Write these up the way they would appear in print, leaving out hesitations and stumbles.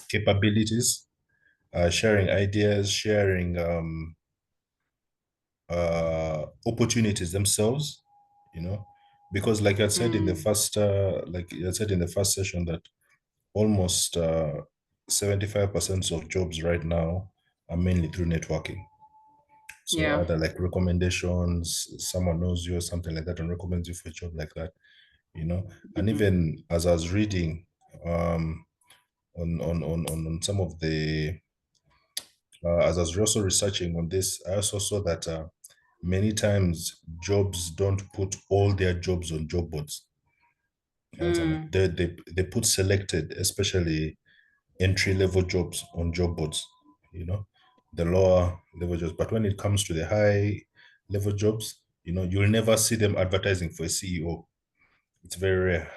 capabilities, sharing ideas, sharing opportunities themselves, because like I said in the first session that almost 75% of jobs right now are mainly through networking. So Yeah. either like recommendations, someone knows you or something like that and recommends you for a job like that, and even as I was reading on some of the as I was also researching on this, I also saw that many times jobs don't put all their jobs on job boards. They put selected, especially entry-level jobs on job boards, the lower level jobs. But when it comes to the high level jobs, you'll never see them advertising for a CEO. It's very rare.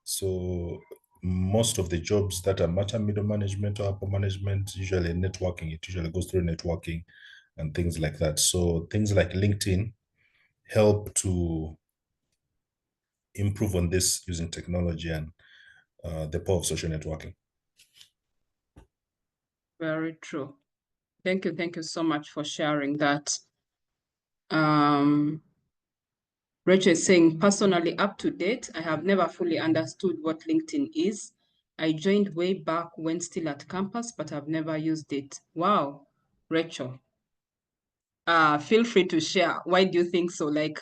So most of the jobs that are matter middle management or upper management, usually networking, it usually goes through networking and things like that. So things like LinkedIn help to improve on this using technology and the power of social networking. Very true. Thank you so much for sharing that. Rachel is saying, personally up to date, I have never fully understood what LinkedIn is. I joined way back when still at campus, but I've never used it. Wow, Rachel. Feel free to share. Why do you think so? Like,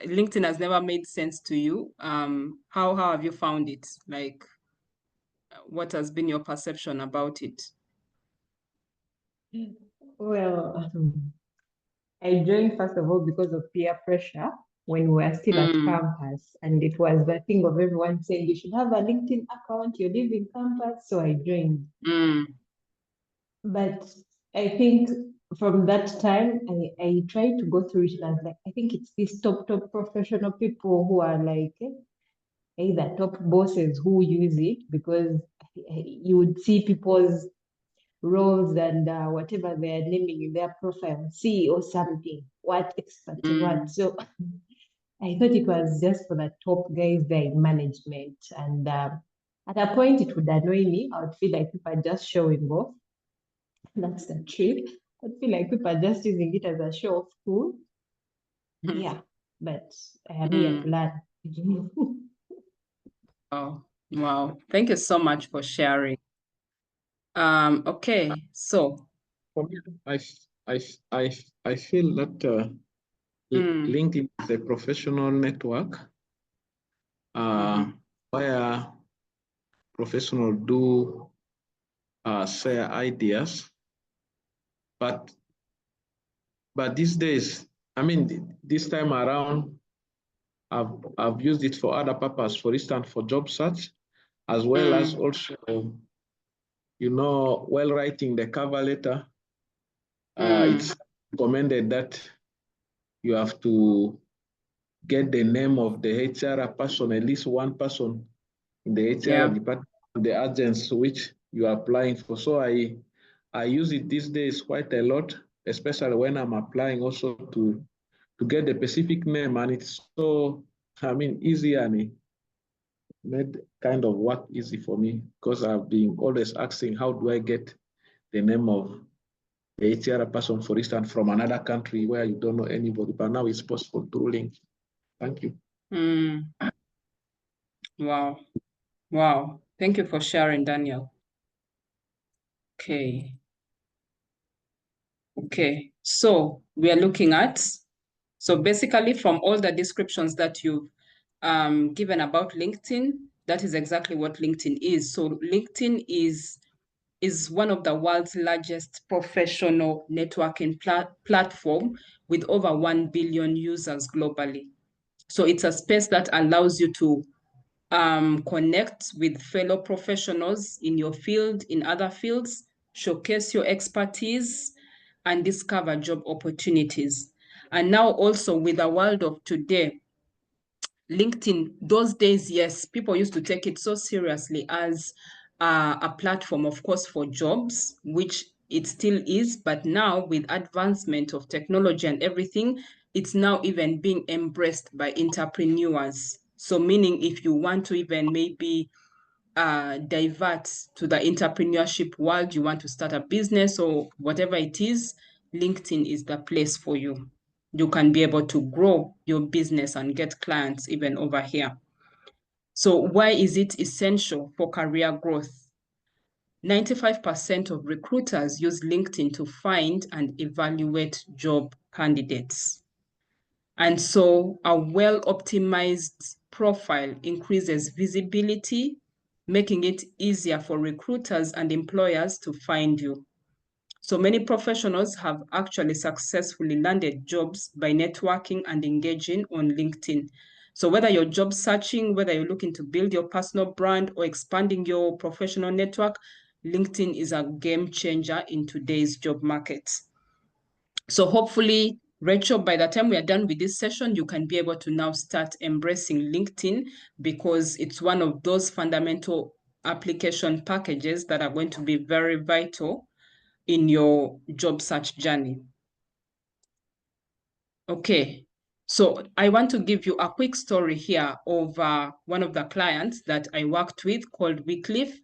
LinkedIn has never made sense to you. How have you found it? Like, what has been your perception about it? Well, I joined first of all because of peer pressure when we were still at campus, and it was the thing of everyone saying you should have a LinkedIn account, you're leaving campus, so I joined. But I think from that time, I tried to go through it, and I was like, I think it's these top professional people who are like either top bosses who use it, because you would see people's roles and whatever they're naming in their profile, CEO something, what expert, what. So I thought it was just for the top guys there in management. And at a point, it would annoy me. I would feel like people are just showing off. That's the trick. I feel like people are just using it as a show of tool. Yeah, but I am here to learn. Oh, wow. Thank you so much for sharing. Okay, so for me, I feel that LinkedIn is a professional network where professionals do share ideas, but these days, I mean, this time around, I've used it for other purposes, for instance, for job search, as well as also, while writing the cover letter, it's recommended that you have to get the name of the HR person, at least one person in the HR department, the agents which you are applying for. So I use it these days quite a lot, especially when I'm applying also to get the specific name, and it's so, easy, and it made kind of work easy for me, because I've been always asking, how do I get the name of the HR person, for instance, from another country where you don't know anybody, but now it's possible through LinkedIn. Thank you. Wow. Thank you for sharing, Daniel. Okay. So we are looking at, so basically from all the descriptions that you've given about LinkedIn, that is exactly what LinkedIn is. So LinkedIn is one of the world's largest professional networking platform with over 1 billion users globally. So it's a space that allows you to connect with fellow professionals in your field, in other fields, showcase your expertise, and discover job opportunities. And now also with the world of today, LinkedIn, those days, yes, people used to take it so seriously as a platform, of course, for jobs, which it still is. But now with advancement of technology and everything, it's now even being embraced by entrepreneurs. So meaning if you want to even maybe divert to the entrepreneurship world, you want to start a business or whatever it is, LinkedIn is the place for you. You can be able to grow your business and get clients even over here. So why is it essential for career growth? 95% of recruiters use LinkedIn to find and evaluate job candidates. And so a well-optimized profile increases visibility, making it easier for recruiters and employers to find you. So many professionals have actually successfully landed jobs by networking and engaging on LinkedIn. So whether you're job searching, whether you're looking to build your personal brand or expanding your professional network, LinkedIn is a game changer in today's job market. So hopefully, Rachel, by the time we are done with this session, you can be able to now start embracing LinkedIn, because it's one of those fundamental application packages that are going to be very vital in your job search journey. Okay, so I want to give you a quick story here of one of the clients that I worked with called Wycliffe,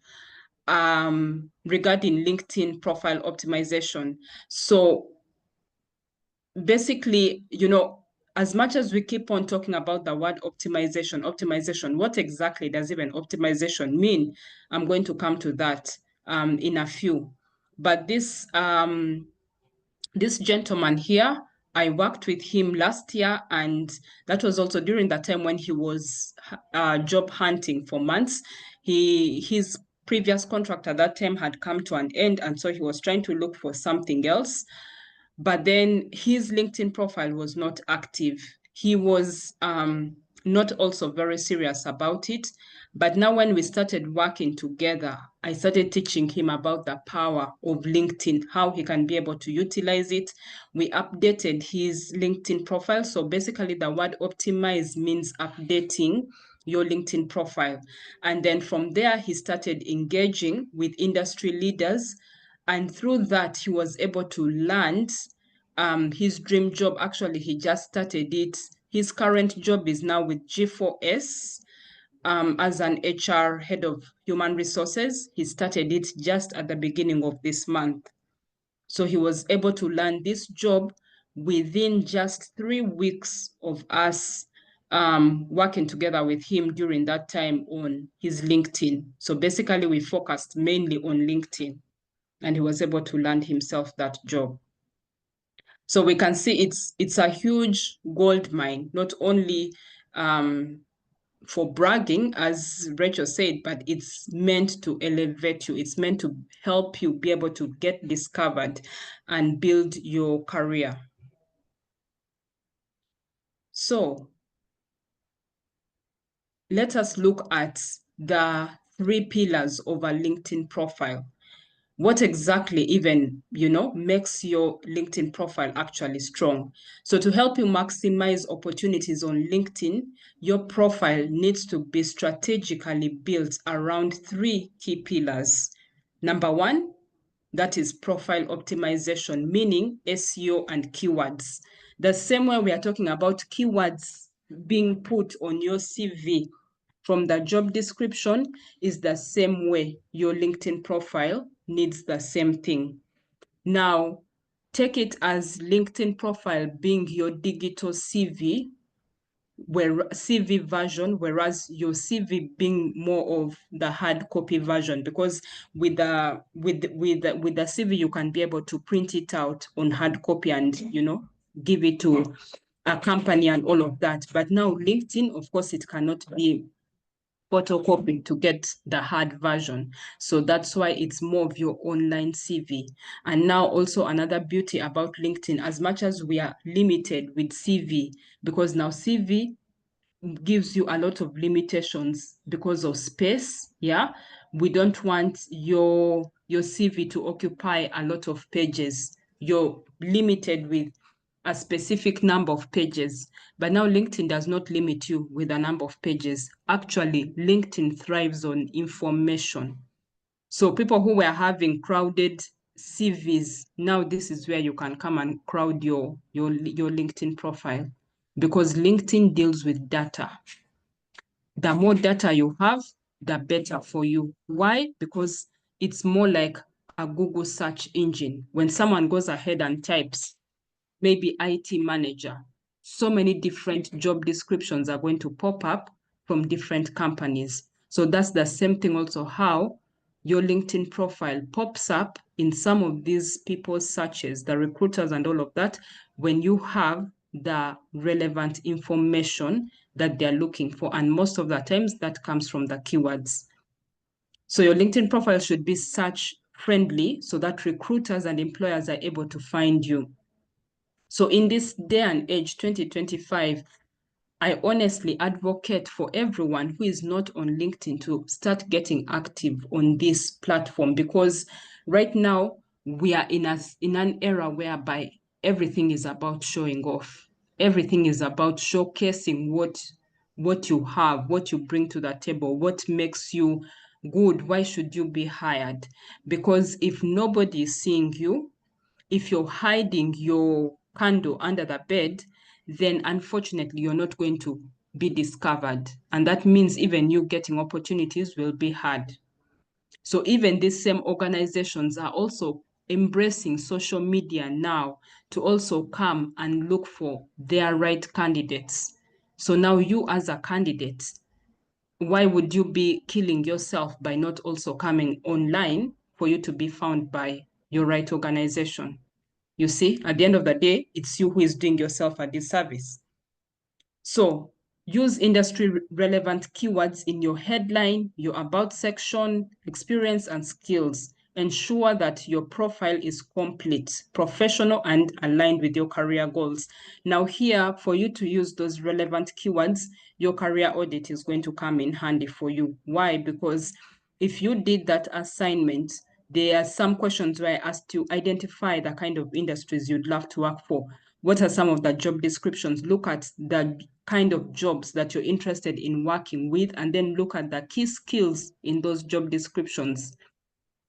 regarding LinkedIn profile optimization. So basically, you know, as much as we keep on talking about the word optimization, what exactly does even optimization mean? I'm going to come to that in a few. But this gentleman here, I worked with him last year, and that was also during the time when he was job hunting for months. His previous contract at that time had come to an end, and so he was trying to look for something else. But then his LinkedIn profile was not active. He was not also very serious about it. But now when we started working together, I started teaching him about the power of LinkedIn, how he can be able to utilize it. We updated his LinkedIn profile. So basically the word optimize means updating your LinkedIn profile. And then from there, he started engaging with industry leaders. And through that, he was able to land his dream job. Actually, he just started it. His current job is now with G4S as an HR head of human resources. He started it just at the beginning of this month. So he was able to land this job within just 3 weeks of us working together with him during that time on his LinkedIn. So basically, we focused mainly on LinkedIn, and he was able to land himself that job. So we can see it's a huge gold mine, not only for bragging, as Rachel said, but it's meant to elevate you. It's meant to help you be able to get discovered and build your career. So let us look at the 3 pillars of a LinkedIn profile. What exactly even, you know, makes your LinkedIn profile actually strong? So to help you maximize opportunities on LinkedIn, your profile needs to be strategically built around 3 key pillars. Number 1, that is profile optimization, meaning SEO and keywords. The same way we are talking about keywords being put on your CV from the job description is the same way your LinkedIn profile needs the same thing. Now, take it as LinkedIn profile being your digital CV, CV version, whereas your CV being more of the hard copy version, because with the CV you can be able to print it out on hard copy and, you know, give it to a company and all of that. But now LinkedIn, of course, it cannot be photocopy to get the hard version. So that's why it's more of your online CV. And now also another beauty about LinkedIn, as much as we are limited with CV, because now CV gives you a lot of limitations because of space. Yeah, we don't want your CV to occupy a lot of pages. You're limited with a specific number of pages. But now LinkedIn does not limit you with a number of pages. Actually, LinkedIn thrives on information. So people who were having crowded CVs, now this is where you can come and crowd your LinkedIn profile, because LinkedIn deals with data. The more data you have, the better for you. Why? Because it's more like a Google search engine. When someone goes ahead and types, maybe IT manager, so many different job descriptions are going to pop up from different companies. So that's the same thing also how your LinkedIn profile pops up in some of these people's searches, the recruiters and all of that, when you have the relevant information that they're looking for. And most of the times that comes from the keywords. So your LinkedIn profile should be search friendly so that recruiters and employers are able to find you. So in this day and age, 2025, I honestly advocate for everyone who is not on LinkedIn to start getting active on this platform, because right now we are in an era whereby everything is about showing off. Everything is about showcasing what you have, what you bring to the table, what makes you good. Why should you be hired? Because if nobody is seeing you, if you're hiding your candle under the bed, then unfortunately you're not going to be discovered. And that means even you getting opportunities will be hard. So even these same organizations are also embracing social media now to also come and look for their right candidates. So now you as a candidate, why would you be killing yourself by not also coming online for you to be found by your right organization? You see, at the end of the day, it's you who is doing yourself a disservice. So use industry relevant keywords in your headline, your about section, experience and skills. Ensure that your profile is complete, professional, and aligned with your career goals. Now here, for you to use those relevant keywords, your career audit is going to come in handy for you. Why? Because if you did that assignment, there are some questions where I asked you identify the kind of industries you'd love to work for. What are some of the job descriptions? Look at the kind of jobs that you're interested in working with, and then look at the key skills in those job descriptions.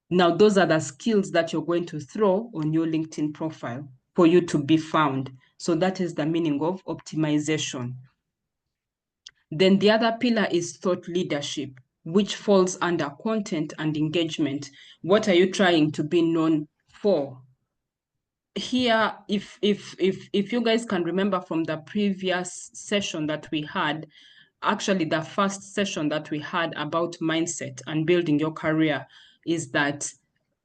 Now, those are the skills that you're going to throw on your LinkedIn profile for you to be found. So that is the meaning of optimization. Then the other pillar is thought leadership, which falls under content and engagement. What are you trying to be known for? Here, if you guys can remember from the previous session that we had, actually the first session that we had about mindset and building your career, is that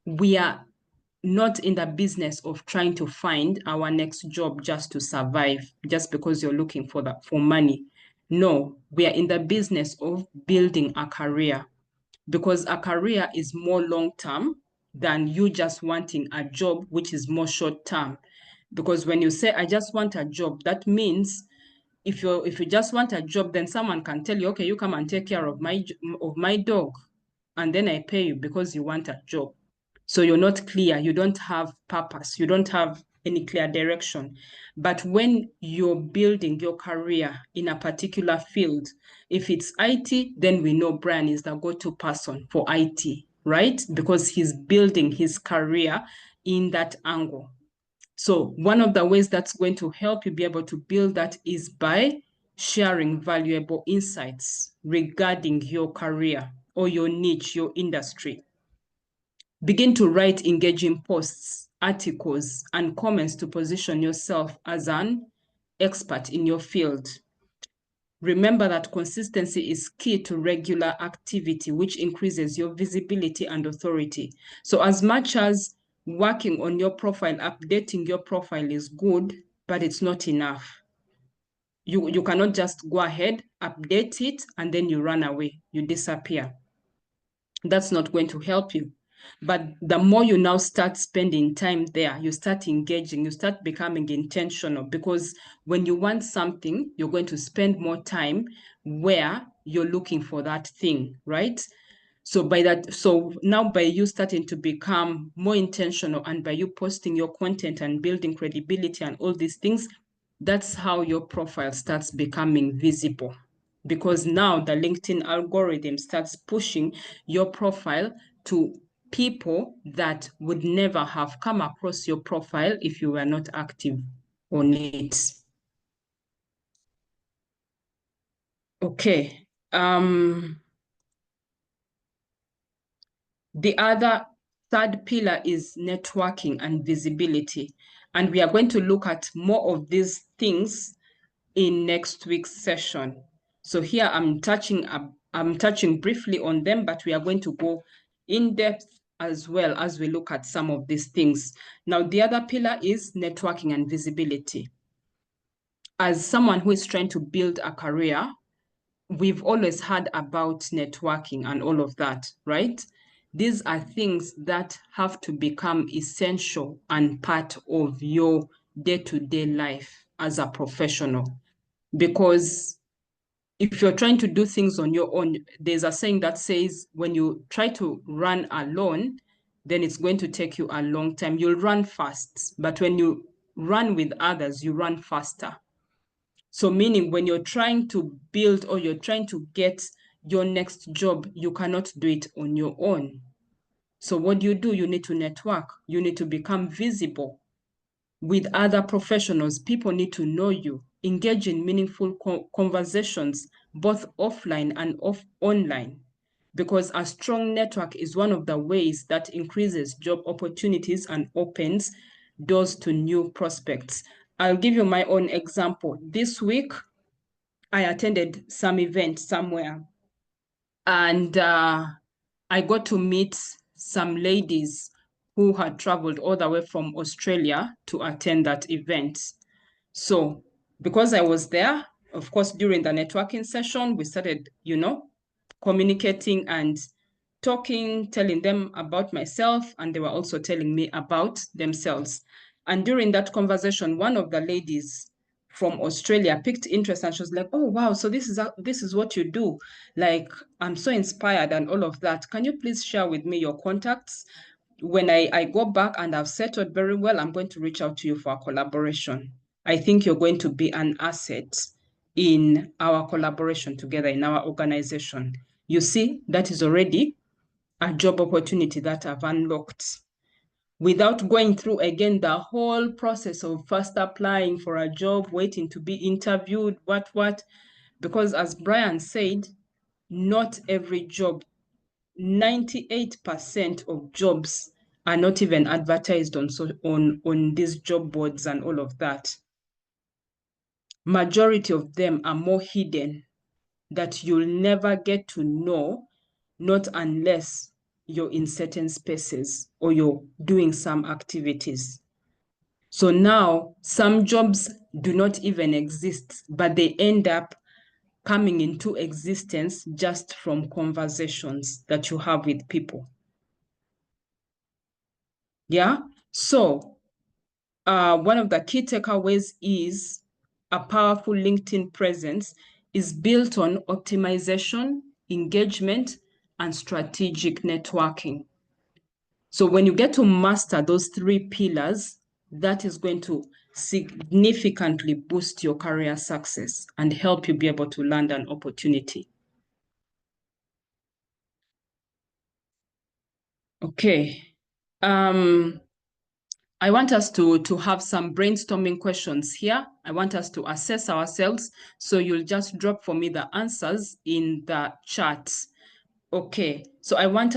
we are not in the business of trying to find our next job just to survive, just because you're looking for money. No, we are in the business of building a career, because a career is more long-term than you just wanting a job, which is more short-term. Because when you say, I just want a job, that means if you just want a job, then someone can tell you, okay, you come and take care of my dog, and then I pay you because you want a job. So you're not clear, you don't have purpose, you don't have any clear direction. But when you're building your career in a particular field, if it's IT, then we know Brian is the go-to person for IT, right? Because he's building his career in that angle. So one of the ways that's going to help you be able to build that is by sharing valuable insights regarding your career or your niche, your industry. Begin to write engaging posts, articles, and comments to position yourself as an expert in your field. Remember that consistency is key to regular activity, which increases your visibility and authority. So as much as working on your profile, updating your profile is good, but it's not enough. You cannot just go ahead, update it, and then you run away, you disappear. That's not going to help you. But the more you now start spending time there, you start engaging, you start becoming intentional, because when you want something, you're going to spend more time where you're looking for that thing, right? So now by you starting to become more intentional, and by you posting your content and building credibility and all these things, that's how your profile starts becoming visible. Because now the LinkedIn algorithm starts pushing your profile to people that would never have come across your profile if you were not active on it. Okay. The other third pillar is networking and visibility. And we are going to look at more of these things in next week's session. So here I'm touching briefly on them, but we are going to go in depth as well as we look at some of these things. Now, the other pillar is networking and visibility. As someone who is trying to build a career, we've always heard about networking and all of that, right? These are things that have to become essential and part of your day-to-day life as a professional. Because if you're trying to do things on your own, there's a saying that says when you try to run alone, then it's going to take you a long time. You'll run fast, but when you run with others, you run faster. So meaning when you're trying to build or you're trying to get your next job, you cannot do it on your own. So what do? You need to network. You need to become visible with other professionals. People need to know you. Engage in meaningful conversations, both offline and online, because a strong network is one of the ways that increases job opportunities and opens doors to new prospects. I'll give you my own example. This week, I attended some event somewhere, and I got to meet some ladies who had traveled all the way from Australia to attend that event. So because I was there, of course, during the networking session, we started, communicating and talking, telling them about myself, and they were also telling me about themselves. And during that conversation, one of the ladies from Australia picked interest, and she was like, "Oh, wow, so this is what you do. Like, I'm so inspired and all of that. Can you please share with me your contacts? When I go back and I've settled very well, I'm going to reach out to you for a collaboration. I think you're going to be an asset in our collaboration together in our organization." You see, that is already a job opportunity that I've unlocked without going through again the whole process of first applying for a job, waiting to be interviewed, what. Because as Brian said, not every job, 98% of jobs are not even advertised on these job boards and all of that. Majority of them are more hidden that you'll never get to know, not unless you're in certain spaces or you're doing some activities. So now some jobs do not even exist, but they end up coming into existence just from conversations that you have with people. Yeah. So one of the key takeaways is a powerful LinkedIn presence is built on optimization, engagement, and strategic networking. So when you get to master those three pillars, that is going to significantly boost your career success and help you be able to land an opportunity. Okay. I want us to have some brainstorming questions here. I want us to assess ourselves. So you'll just drop for me the answers in the chat. Okay, so I want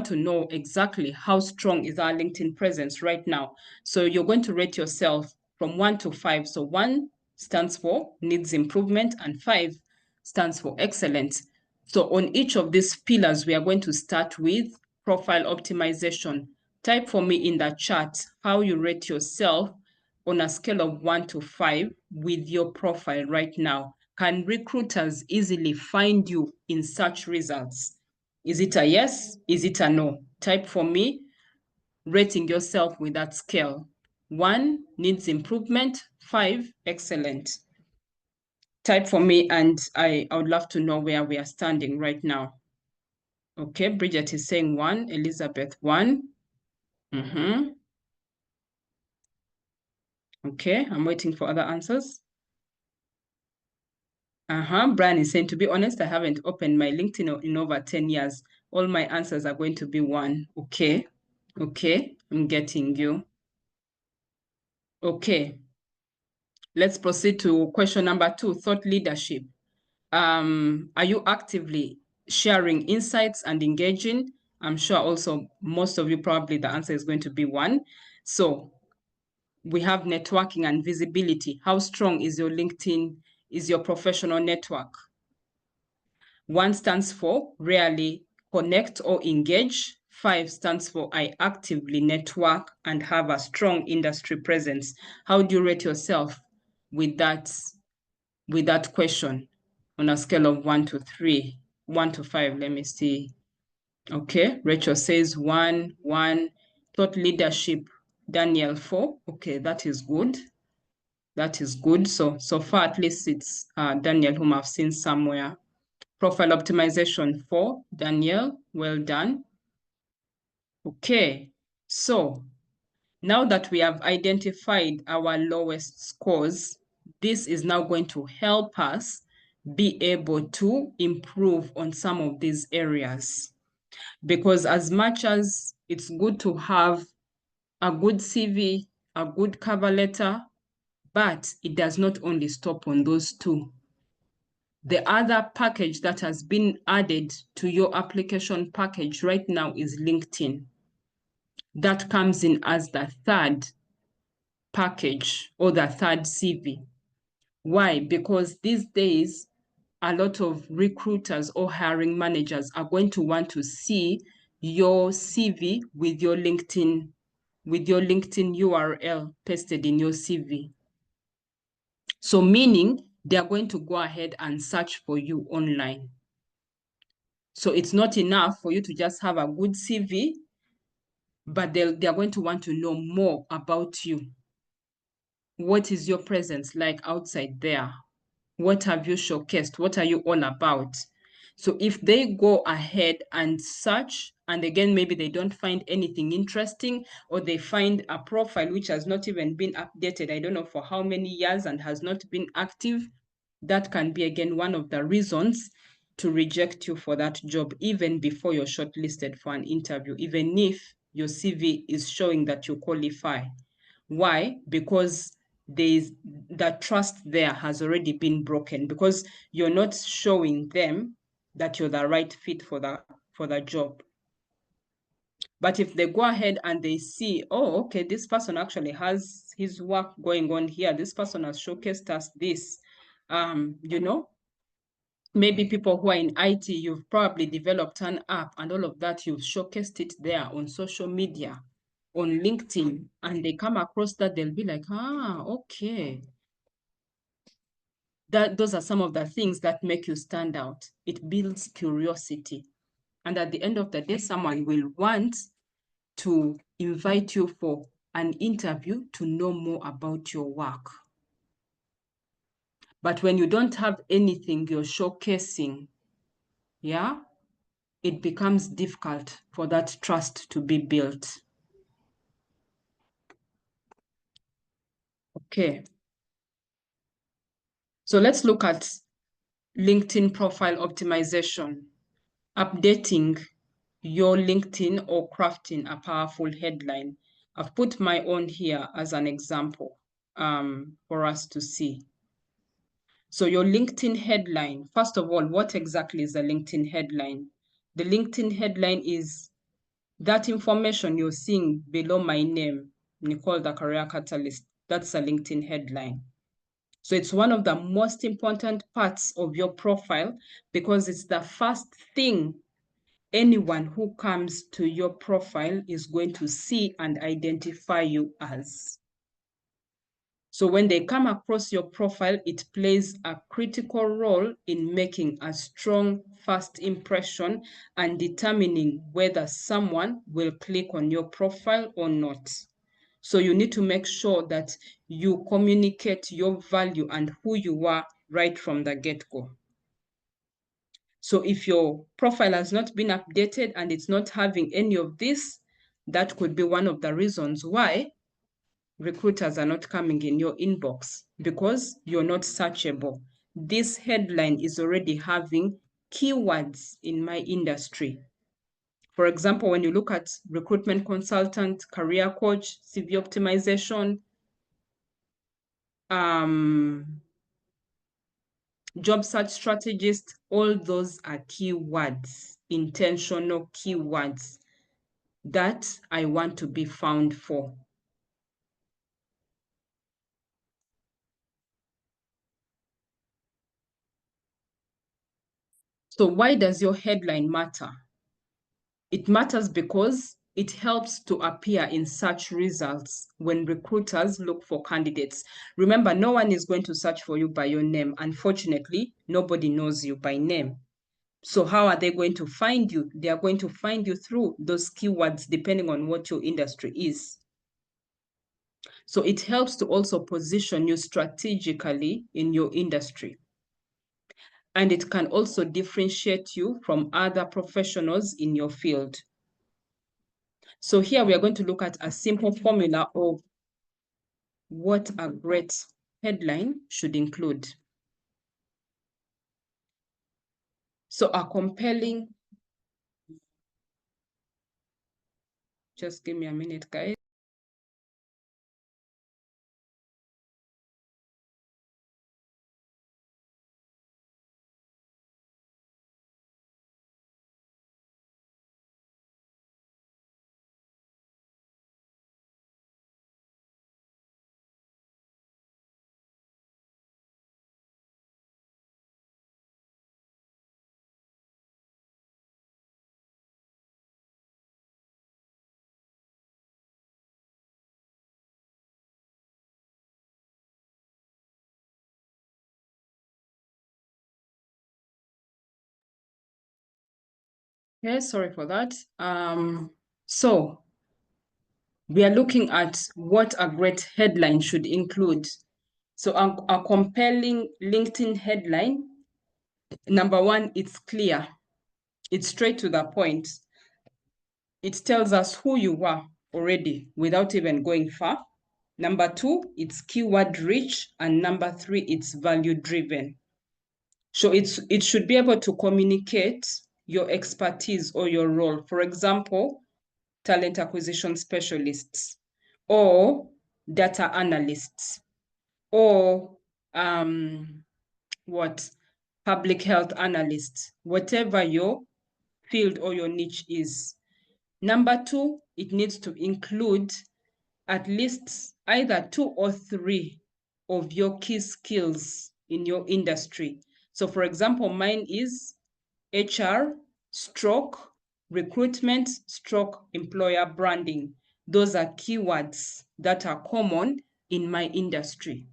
to know exactly how strong is our LinkedIn presence right now. So you're going to rate yourself from 1 to 5. So 1 stands for needs improvement and 5 stands for excellent. So on each of these pillars, we are going to start with profile optimization. Type for me in the chat how you rate yourself on a scale of 1 to 5 with your profile right now. Can recruiters easily find you in search results? Is it a yes? Is it a no? Type for me, rating yourself with that scale. 1 needs improvement, 5 excellent. Type for me, and I would love to know where we are standing right now. Okay, Bridget is saying 1, Elizabeth 1. Okay, I'm waiting for other answers. Brian is saying, to be honest, I haven't opened my LinkedIn in over 10 years. All my answers are going to be 1. Okay, I'm getting you. Okay, let's proceed to question number 2, thought leadership. Are you actively sharing insights and engaging? I'm sure also most of you probably the answer is going to be 1. So we have networking and visibility. How strong is your LinkedIn, is your professional network? 1 stands for rarely connect or engage. 5 stands for I actively network and have a strong industry presence. How do you rate yourself with that question on a scale of 1 to 3, 1 to 5? Let me see. Okay, Rachel says 1, 1. Thought leadership, Daniel 4. Okay, that is good. That is good. So far, at least it's Daniel whom I've seen somewhere. Profile optimization 4, Daniel, well done. Okay, so now that we have identified our lowest scores, this is now going to help us be able to improve on some of these areas. Because as much as it's good to have a good CV, a good cover letter, but it does not only stop on those 2. The other package that has been added to your application package right now is LinkedIn. That comes in as the 3rd package or the 3rd CV. Why? Because these days, a lot of recruiters or hiring managers are going to want to see your CV with your LinkedIn URL pasted in your CV. So meaning they are going to go ahead and search for you online. So it's not enough for you to just have a good CV, but they are going to want to know more about you. What is your presence like outside there? What have you showcased? What are you all about? So if they go ahead and search, and again, maybe they don't find anything interesting, or they find a profile which has not even been updated, I don't know for how many years, and has not been active, that can be, again, one of the reasons to reject you for that job, even before you're shortlisted for an interview, even if your CV is showing that you qualify. Why? Because that trust there has already been broken, because you're not showing them that you're the right fit for the job. But if they go ahead and they see, oh, okay, this person actually has his work going on here, this person has showcased us this, maybe people who are in IT, you've probably developed an app and all of that, you've showcased it there on social media, on LinkedIn, and they come across that, they'll be like, okay. Those are some of the things that make you stand out. It builds curiosity. And at the end of the day, someone will want to invite you for an interview to know more about your work. But when you don't have anything you're showcasing, it becomes difficult for that trust to be built. Okay. So let's look at LinkedIn profile optimization, updating your LinkedIn or crafting a powerful headline. I've put my own here as an example for us to see. So your LinkedIn headline, first of all, what exactly is a LinkedIn headline? The LinkedIn headline is that information you're seeing below my name, Nicole the Career Catalyst. That's a LinkedIn headline. So it's one of the most important parts of your profile, because it's the first thing anyone who comes to your profile is going to see and identify you as. So when they come across your profile, it plays a critical role in making a strong first impression and determining whether someone will click on your profile or not. So you need to make sure that you communicate your value and who you are right from the get-go. So if your profile has not been updated and it's not having any of this, that could be one of the reasons why recruiters are not coming in your inbox, because you're not searchable. This headline is already having keywords in my industry. For example, when you look at recruitment consultant, career coach, CV optimization, job search strategist, all those are keywords intentional keywords that I want to be found for. So why does your headline matter? It matters because it helps to appear in search results when recruiters look for candidates. Remember, no one is going to search for you by your name. Unfortunately, nobody knows you by name. So how are they going to find you? They are going to find you through those keywords, depending on what your industry is. So it helps to also position you strategically in your industry. And it can also differentiate you from other professionals in your field. So here we are going to look at a simple formula of what a great headline should include. So a compelling, just give me a minute, guys. Okay, sorry for that. So we are looking at what a great headline should include. So a compelling LinkedIn headline, number one, it's clear. It's straight to the point. It tells us who you are already without even going far. Number two, it's keyword rich. And number three, it's value driven. So it should be able to communicate your expertise or your role. For example, talent acquisition specialists or data analysts or public health analysts, whatever your field or your niche is. Number two, it needs to include at least either 2 or 3 of your key skills in your industry. So for example, mine is HR, stroke, recruitment, stroke, employer branding. Those are keywords that are common in my industry.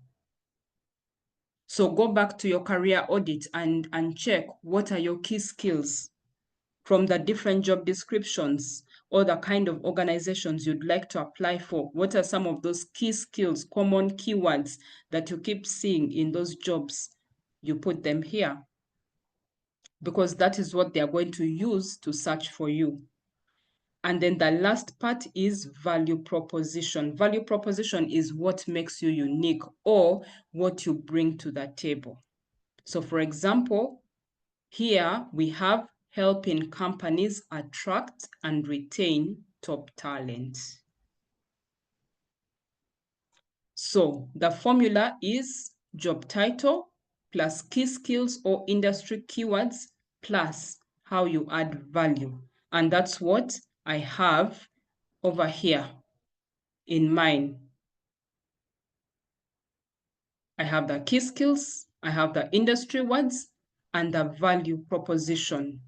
So go back to your career audit and check what are your key skills from the different job descriptions or the kind of organizations you'd like to apply for. What are some of those key skills, common keywords that you keep seeing in those jobs? You put them here because that is what they are going to use to search for you. And then the last part is value proposition. Value proposition is what makes you unique or what you bring to the table. So for example, here we have helping companies attract and retain top talent. So the formula is job title plus key skills or industry keywords plus how you add value. And that's what I have over here in mine. I have the key skills, I have the industry words, and the value proposition,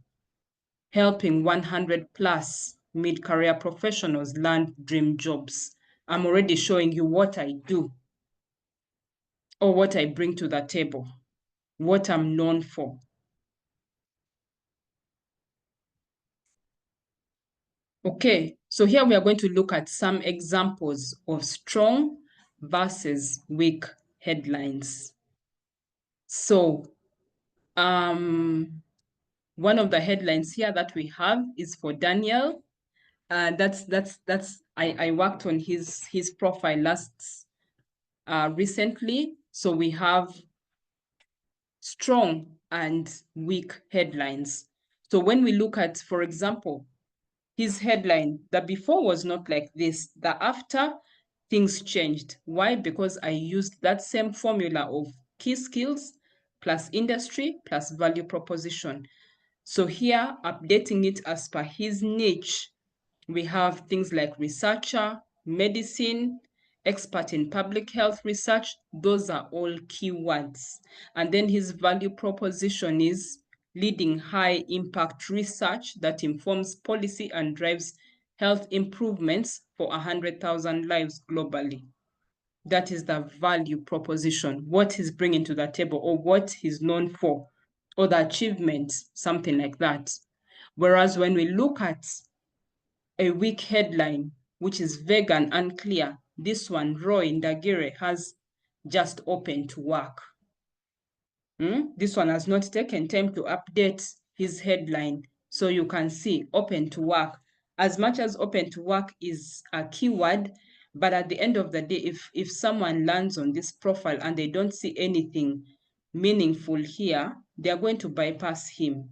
helping 100 plus mid-career professionals land dream jobs. I'm already showing you what I do or what I bring to the table, what I'm known for. Okay, so here we are going to look at some examples of strong versus weak headlines. So, one of the headlines here that we have is for Daniel. I worked on his profile recently. So we have strong and weak headlines. So when we look at, for example, his headline, the before was not like this, the after, things changed. Why? Because I used that same formula of key skills plus industry plus value proposition. So here, updating it as per his niche, we have things like researcher, medicine, expert in public health research. Those are all keywords. And then his value proposition is leading high impact research that informs policy and drives health improvements for 100,000 lives globally. That is the value proposition, what he's bringing to the table or what he's known for, or the achievements, something like that. Whereas when we look at a weak headline, which is vague and unclear, this one, Roy Ndagire, has just open to work. This one has not taken time to update his headline. So you can see open to work. As much as open to work is a keyword, but at the end of the day, if someone lands on this profile and they don't see anything meaningful here, they are going to bypass him,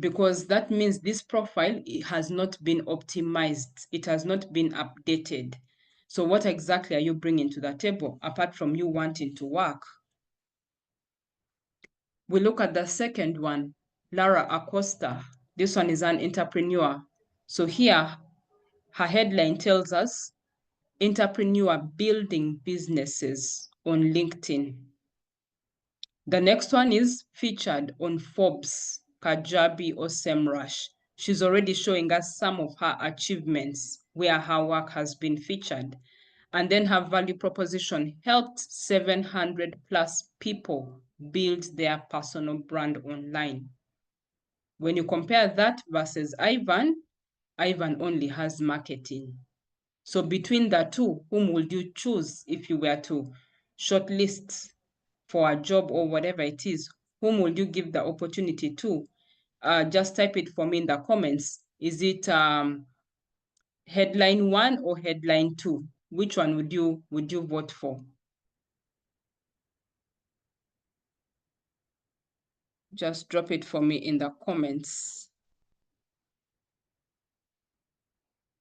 because that means this profile has not been optimized. It has not been updated. So what exactly are you bringing to the table apart from you wanting to work? We look at the second one, Lara Acosta. This one is an entrepreneur. So here, her headline tells us, entrepreneur building businesses on LinkedIn. The next one is featured on Forbes, Kajabi or Semrush. She's already showing us some of her achievements where her work has been featured. And then her value proposition helped 700 plus people build their personal brand online. When you compare that versus Ivan only has marketing. So between the two, whom would you choose if you were to shortlist for a job or whatever it is? Whom would you give the opportunity to? Just type it for me in the comments. Is it headline 1 or headline 2? Which one would you vote for? Just drop it for me in the comments.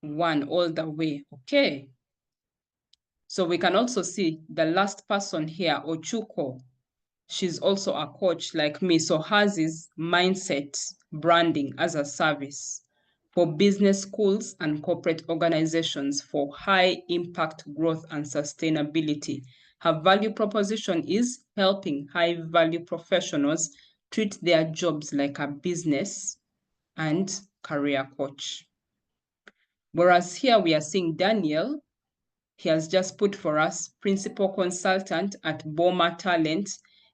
1 all the way. Okay. So we can also see the last person here, Ochuko. She's also a coach like me. So hers is mindset branding as a service for business schools and corporate organizations for high impact growth and sustainability. Her value proposition is helping high value professionals treat their jobs like a business and career coach. Whereas here we are seeing Daniel, he has just put for us principal consultant at Boma Talent,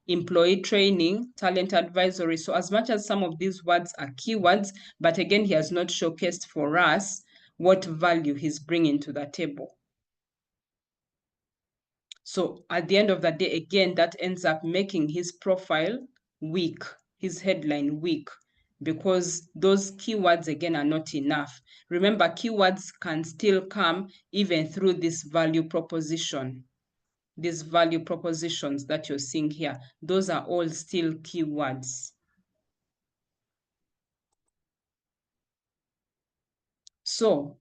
employee training, talent advisory. So as much as some of these words are keywords, but again, he has not showcased for us what value he's bringing to the table. So at the end of the day, again, that ends up making his profile weak, his headline weak, because those keywords, again, are not enough. Remember, keywords can still come even through this value proposition. These value propositions that you're seeing here, those are all still keywords. So,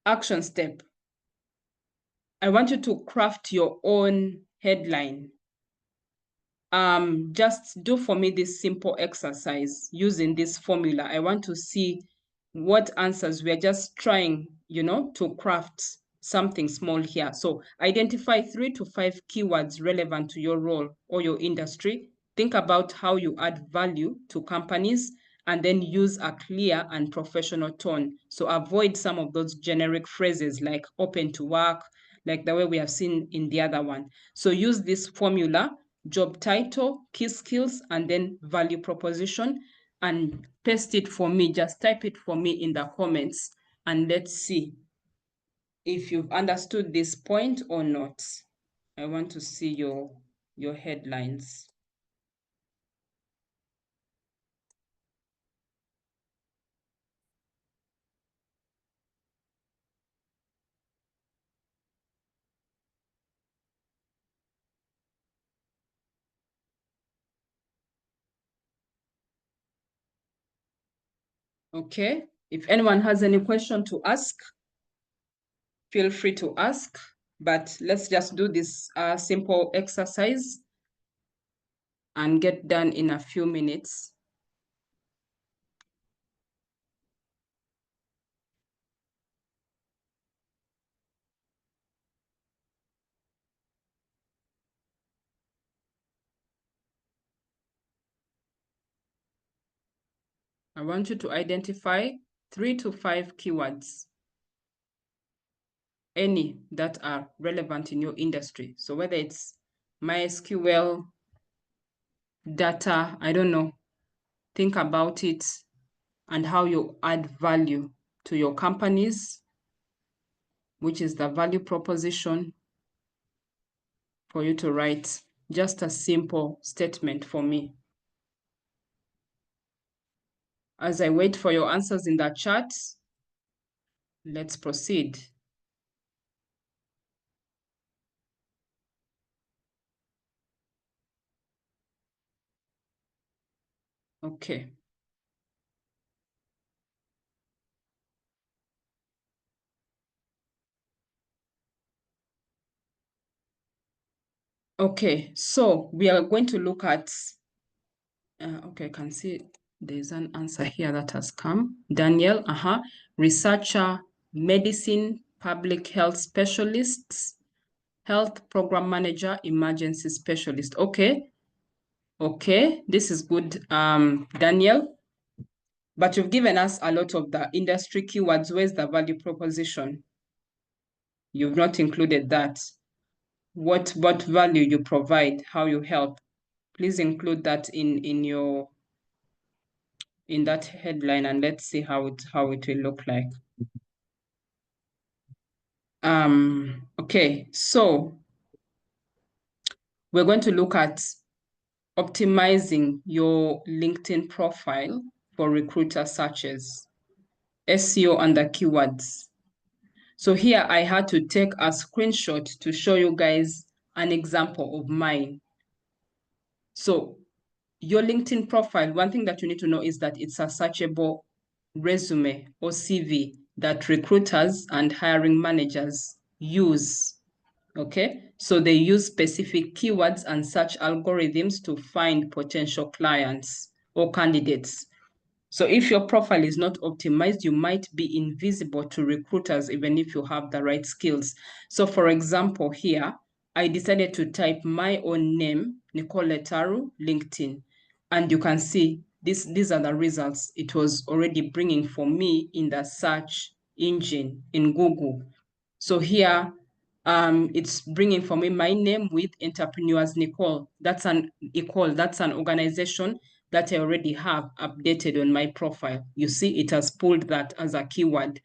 action step. I want you to craft your own headline. Just do for me this simple exercise using this formula. I want to see what answers we're just trying, to craft something small here. So identify 3 to 5 keywords relevant to your role or your industry. Think about how you add value to companies, and then use a clear and professional tone. So avoid some of those generic phrases like open to work, like the way we have seen in the other one. So use this formula, job title, key skills, and then value proposition, and paste it for me. Just type it for me in the comments, and let's see if you've understood this point or not. I want to see your headlines. Okay, if anyone has any question to ask, feel free to ask, but let's just do this simple exercise and get done in a few minutes. I want you to identify 3 to 5 keywords, any that are relevant in your industry. So whether it's MySQL, data, I don't know, think about it and how you add value to your companies, which is the value proposition for you to write. Just a simple statement for me. As I wait for your answers in the chat, let's proceed. Okay. Okay, so we are going to look at, okay, I can see there's an answer here that has come. Daniel, researcher, medicine, public health specialists, health program manager, emergency specialist. Okay, okay, this is good, Daniel. But you've given us a lot of the industry keywords. Where's the value proposition? You've not included that. What value you provide, how you help. Please include that in that headline, and let's see how it will look like. Okay, so we're going to look at optimizing your LinkedIn profile for recruiter searches, SEO and the keywords. So here I had to take a screenshot to show you guys an example of mine. So your LinkedIn profile, one thing that you need to know is that it's a searchable resume or CV that recruiters and hiring managers use. Okay, so they use specific keywords and search algorithms to find potential clients or candidates. So if your profile is not optimized, you might be invisible to recruiters even if you have the right skills. So for example, here, I decided to type my own name, Nicole LinkedIn, and you can see these are the results it was already bringing for me in the search engine in Google. So here, it's bringing for me my name with Entrepreneurs Nicole. That's an organization that I already have updated on my profile. You see, it has pulled that as a keyword.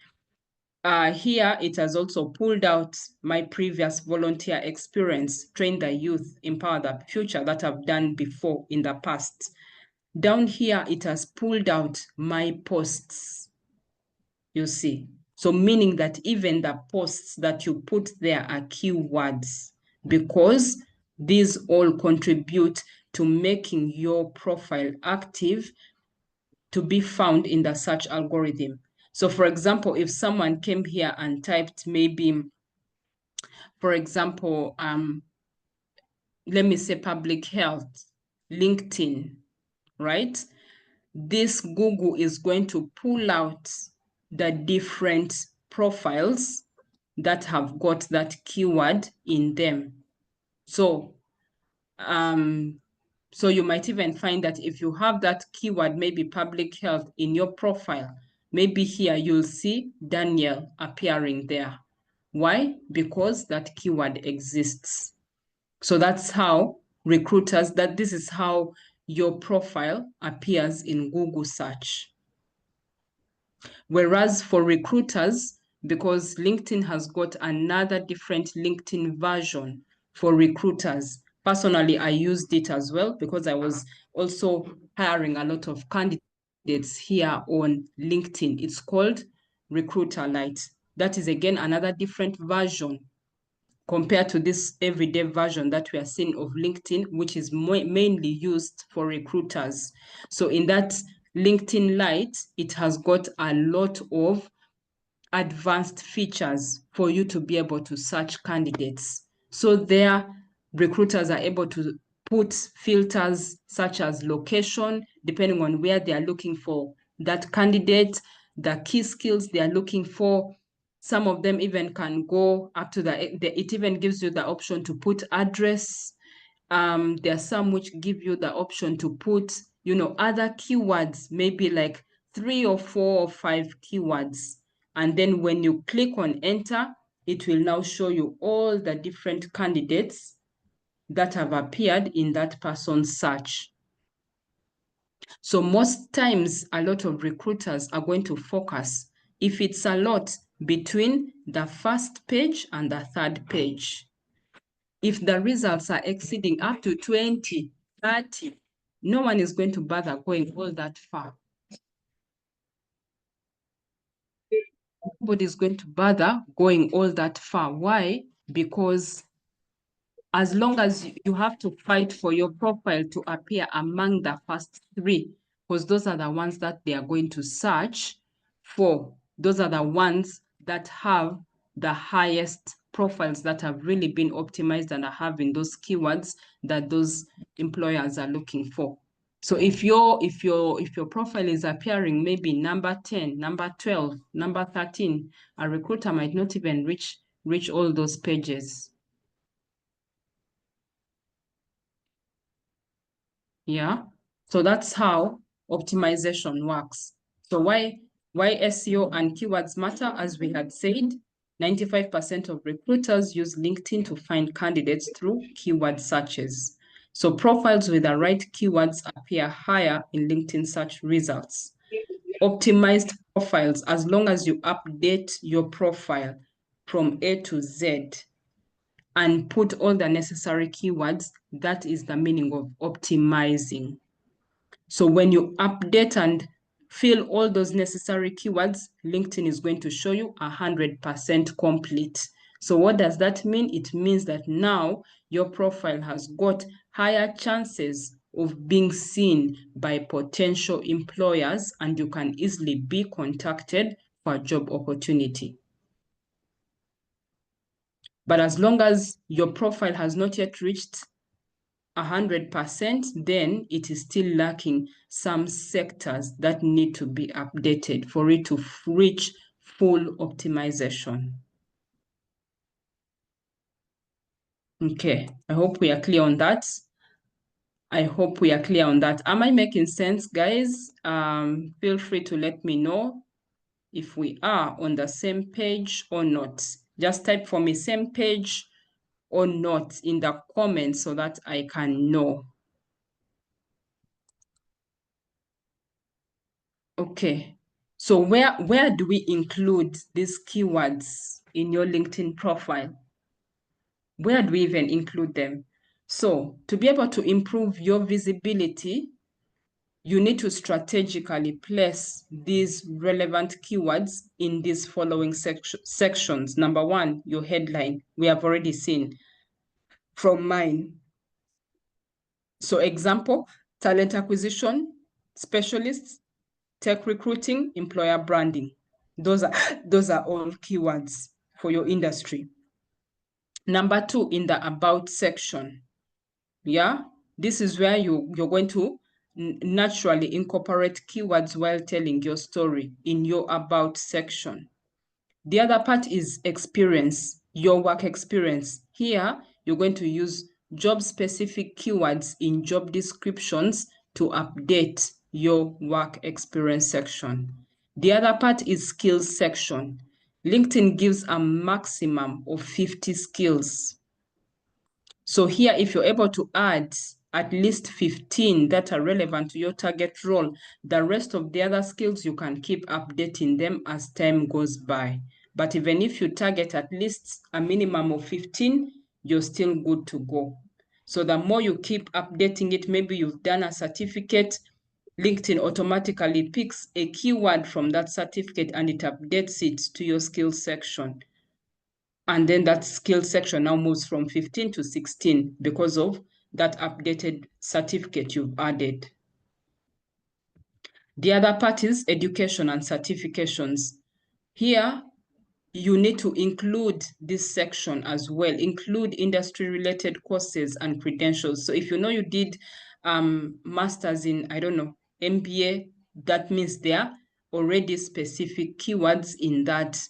Here, it has also pulled out my previous volunteer experience, train the youth, empower the future that I've done before in the past. Down here, it has pulled out my posts, you see. So meaning that even the posts that you put there are keywords, because these all contribute to making your profile active to be found in the search algorithm. So for example, if someone came here and typed maybe, for example, let me say public health, LinkedIn, right? This Google is going to pull out the different profiles that have got that keyword in them. So, so you might even find that if you have that keyword, maybe public health in your profile, maybe here you'll see Daniel appearing there. Why? Because that keyword exists. So that's how recruiters, this is how your profile appears in Google search. Whereas for recruiters, because LinkedIn has got another different LinkedIn version for recruiters. Personally, I used it as well because I was also hiring a lot of candidates here on LinkedIn. It's called Recruiter Lite. That is again another different version compared to this everyday version that we are seeing of LinkedIn, which is mainly used for recruiters. So in that LinkedIn Lite, it has got a lot of advanced features for you to be able to search candidates. So there, recruiters are able to put filters such as location, depending on where they are looking for that candidate, the key skills they are looking for. Some of them even can go up to it even gives you the option to put address. There are some which give you the option to put, other keywords, maybe like 3 or 4 or 5 keywords. And then when you click on enter, it will now show you all the different candidates that have appeared in that person's search. So most times, a lot of recruiters are going to focus, if it's a lot, between the first page and the third page. If the results are exceeding up to 20, 30, no one is going to bother going all that far. Nobody is going to bother going all that far. Why? Because as long as you have to fight for your profile to appear among the first 3, because those are the ones that they are going to search for. Those are the ones that have the highest profiles that have really been optimized and are having those keywords that those employers are looking for. So if your profile is appearing maybe number 10, number 12, number 13, a recruiter might not even reach all those pages. Yeah, so that's how optimization works. So why SEO and keywords matter? As we had said, 95% of recruiters use LinkedIn to find candidates through keyword searches. So profiles with the right keywords appear higher in LinkedIn search results. Optimized profiles, as long as you update your profile from A to Z and put all the necessary keywords, that is the meaning of optimizing. So when you update and fill all those necessary keywords, LinkedIn is going to show you 100% complete. So what does that mean? It means that now your profile has got higher chances of being seen by potential employers, and you can easily be contacted for a job opportunity. But as long as your profile has not yet reached 100%, then it is still lacking some sectors that need to be updated for it to reach full optimization. Okay, I hope we are clear on that. Am I making sense, guys? Feel free to let me know if we are on the same page or not. Just type for me same page or not in the comments so that I can know. Okay, so where do we include these keywords in your LinkedIn profile? Where do we even include them? So to be able to improve your visibility, you need to strategically place these relevant keywords in these following sections. Number 1, your headline. We have already seen from mine. So example, talent acquisition specialists, tech recruiting, employer branding. Those are all keywords for your industry. Number 2, in the about section. Yeah, this is where you're going to naturally incorporate keywords while telling your story in your about section. The other part is experience, your work experience. Here, you're going to use job-specific keywords in job descriptions to update your work experience section. The other part is skills section. LinkedIn gives a maximum of 50 skills. So here, if you're able to add at least 15 that are relevant to your target role, the rest of the other skills, you can keep updating them as time goes by. But even if you target at least a minimum of 15, you're still good to go. So the more you keep updating it, maybe you've done a certificate, LinkedIn automatically picks a keyword from that certificate and it updates it to your skills section. And then that skills section now moves from 15 to 16 because of that updated certificate you've added. The other part is education and certifications. Here, you need to include this section as well, include industry-related courses and credentials. So if you know you did masters in, I don't know, MBA, that means there are already specific keywords in that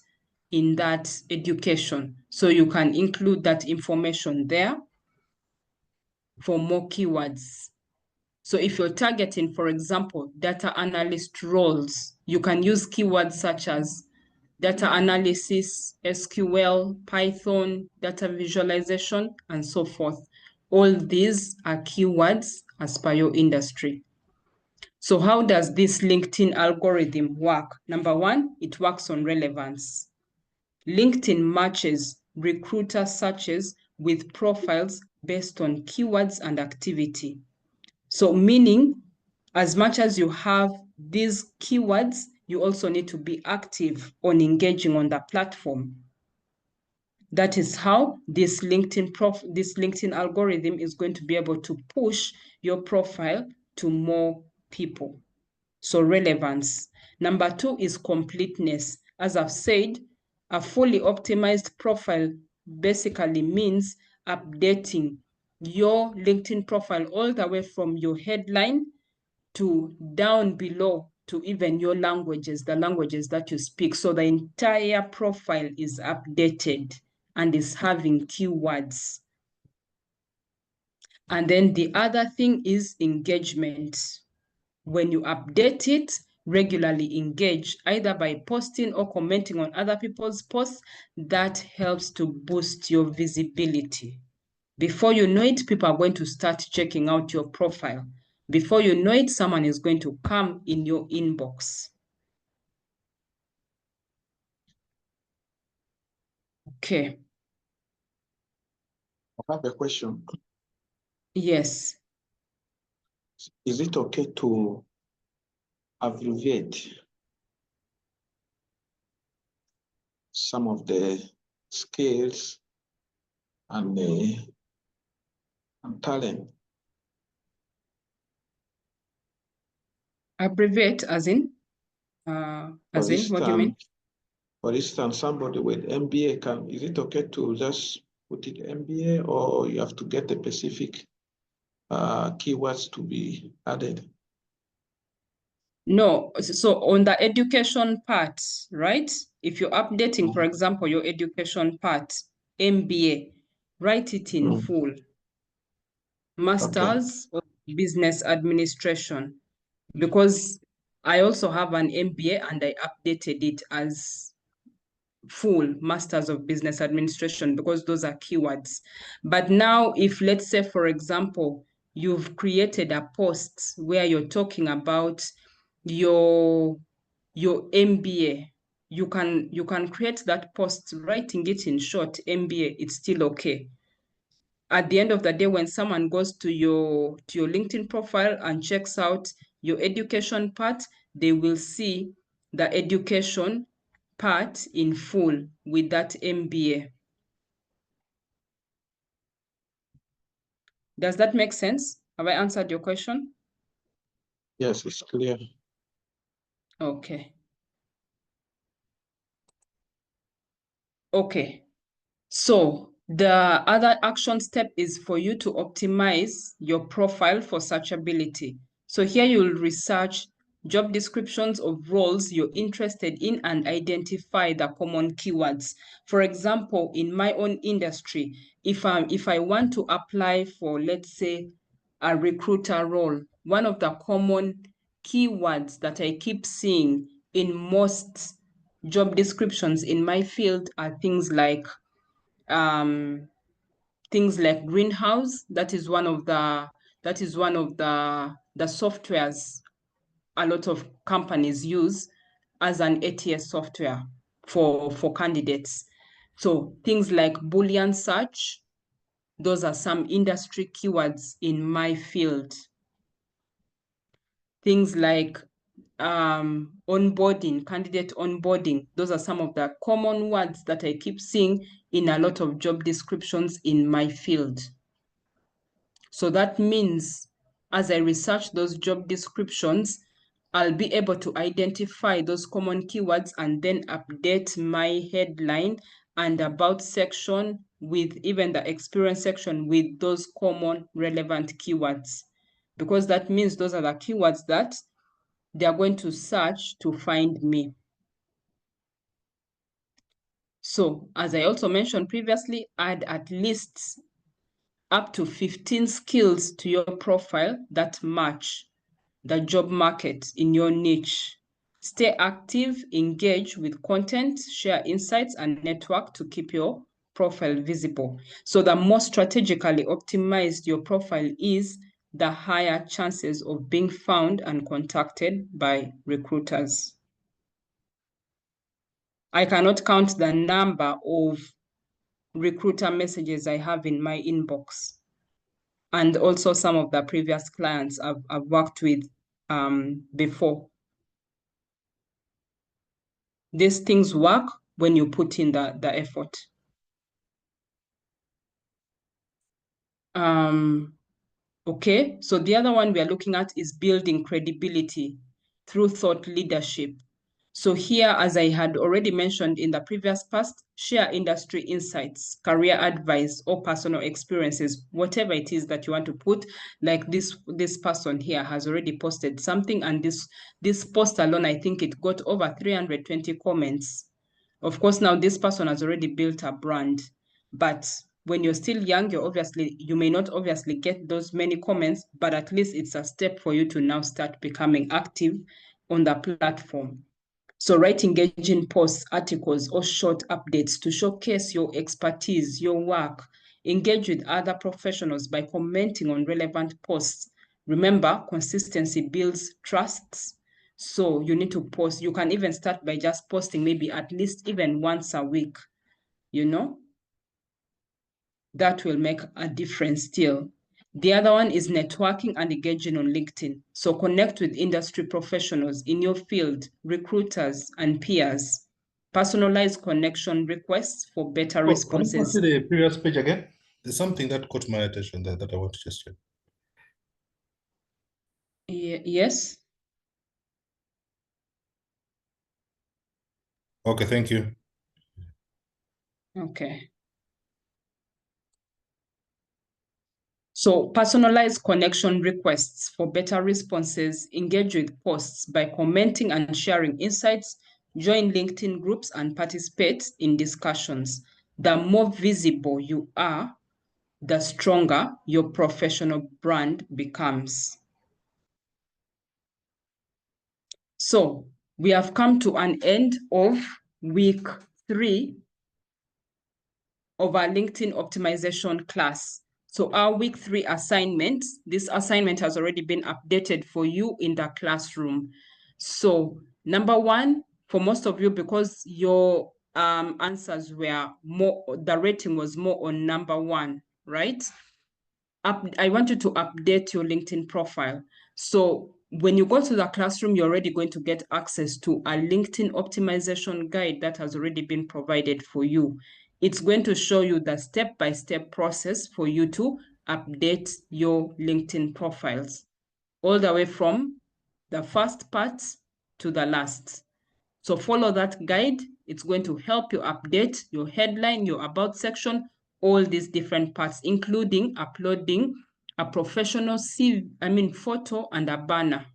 education. So you can include that information there for more keywords. So if you're targeting, for example, data analyst roles, you can use keywords such as data analysis, SQL, Python, data visualization, and so forth. All these are keywords as per your industry. So how does this LinkedIn algorithm work? Number one, it works on relevance. LinkedIn matches recruiter searches with profiles based on keywords and activity. So meaning, as much as you have these keywords, you also need to be active on engaging on the platform. That is how this LinkedIn algorithm is going to be able to push your profile to more people. So relevance. Number two is completeness. As I've said, a fully optimized profile basically means updating your LinkedIn profile all the way from your headline to down below to even your languages, the languages that you speak. So the entire profile is updated and is having keywords. And then the other thing is engagement. When you update it, regularly engage, either by posting or commenting on other people's posts. That helps to boost your visibility. Before you know it, people are going to start checking out your profile. Before you know it, someone is going to come in your inbox. Okay. I have a question. Yes. Is it okay to abbreviate some of the skills and talent? Abbreviate as in? What do you mean? For instance, somebody with MBA is it okay to just put it MBA, or you have to get the specific keywords to be added? No, so on the education part, right? If you're updating, for example, your education part, MBA, write it in full. Masters of Business Administration, because I also have an MBA and I updated it as full Masters of Business Administration because those are keywords. But now if, let's say, for example, you've created a post where you're talking about your MBA, you can create that post writing it in short MBA. It's still okay. At the end of the day, when someone goes to your LinkedIn profile and checks out your education part, they will see the education part in full with that MBA. Does that make sense? Have I answered your question? Yes, it's clear. Okay. Okay. So the other action step is for you to optimize your profile for searchability. So here you'll research job descriptions of roles you're interested in and identify the common keywords. For example, in my own industry, if I want to apply for, let's say, a recruiter role, one of the common keywords that I keep seeing in most job descriptions in my field are things like greenhouse. That is one of the softwares a lot of companies use as an ATS software for candidates. So things like Boolean search, those are some industry keywords in my field. Things like onboarding, candidate onboarding, those are some of the common words that I keep seeing in a lot of job descriptions in my field. So that means as I research those job descriptions, I'll be able to identify those common keywords and then update my headline and about section with even the experience section with those common relevant keywords. Because that means those are the keywords that they are going to search to find me. So as I also mentioned previously, add at least up to 15 skills to your profile that match the job market in your niche. Stay active, engage with content, share insights, and network to keep your profile visible. So the more strategically optimized your profile is, the higher chances of being found and contacted by recruiters. I cannot count the number of recruiter messages I have in my inbox, and also some of the previous clients I've worked with before. These things work when you put in the effort. Okay, so the other one we are looking at is building credibility through thought leadership. So here, as I had already mentioned in the previous past, share industry insights, career advice, or personal experiences, whatever it is that you want to put. Like this person here has already posted something, and this post alone, I think it got over 320 comments. Of course, now this person has already built a brand, but when you're still young, you may not obviously get those many comments, but at least it's a step for you to now start becoming active on the platform. So write engaging posts, articles, or short updates to showcase your expertise, your work. Engage with other professionals by commenting on relevant posts. Remember, consistency builds trust. So you need to post. You can even start by just posting maybe at least even once a week, you know? That will make a difference still. The other one is networking and engaging on LinkedIn. So connect with industry professionals in your field, recruiters, and peers. Personalized connection requests for better responses. Can you see the previous page again? There's something that caught my attention there that I want to just check. Yes. Okay, thank you. Okay. So personalized connection requests for better responses, engage with posts by commenting and sharing insights, join LinkedIn groups and participate in discussions. The more visible you are, the stronger your professional brand becomes. So we have come to an end of week 3 of our LinkedIn optimization class. So our week 3 assignment, this assignment has already been updated for you in the classroom. So number 1, for most of you, because your answers were more, the rating was more on number 1, right? I want you to update your LinkedIn profile. So when you go to the classroom, you're already going to get access to a LinkedIn optimization guide that has already been provided for you. It's going to show you the step-by-step process for you to update your LinkedIn profiles, all the way from the first part to the last. So follow that guide. It's going to help you update your headline, your about section, all these different parts, including uploading a professional photo and a banner.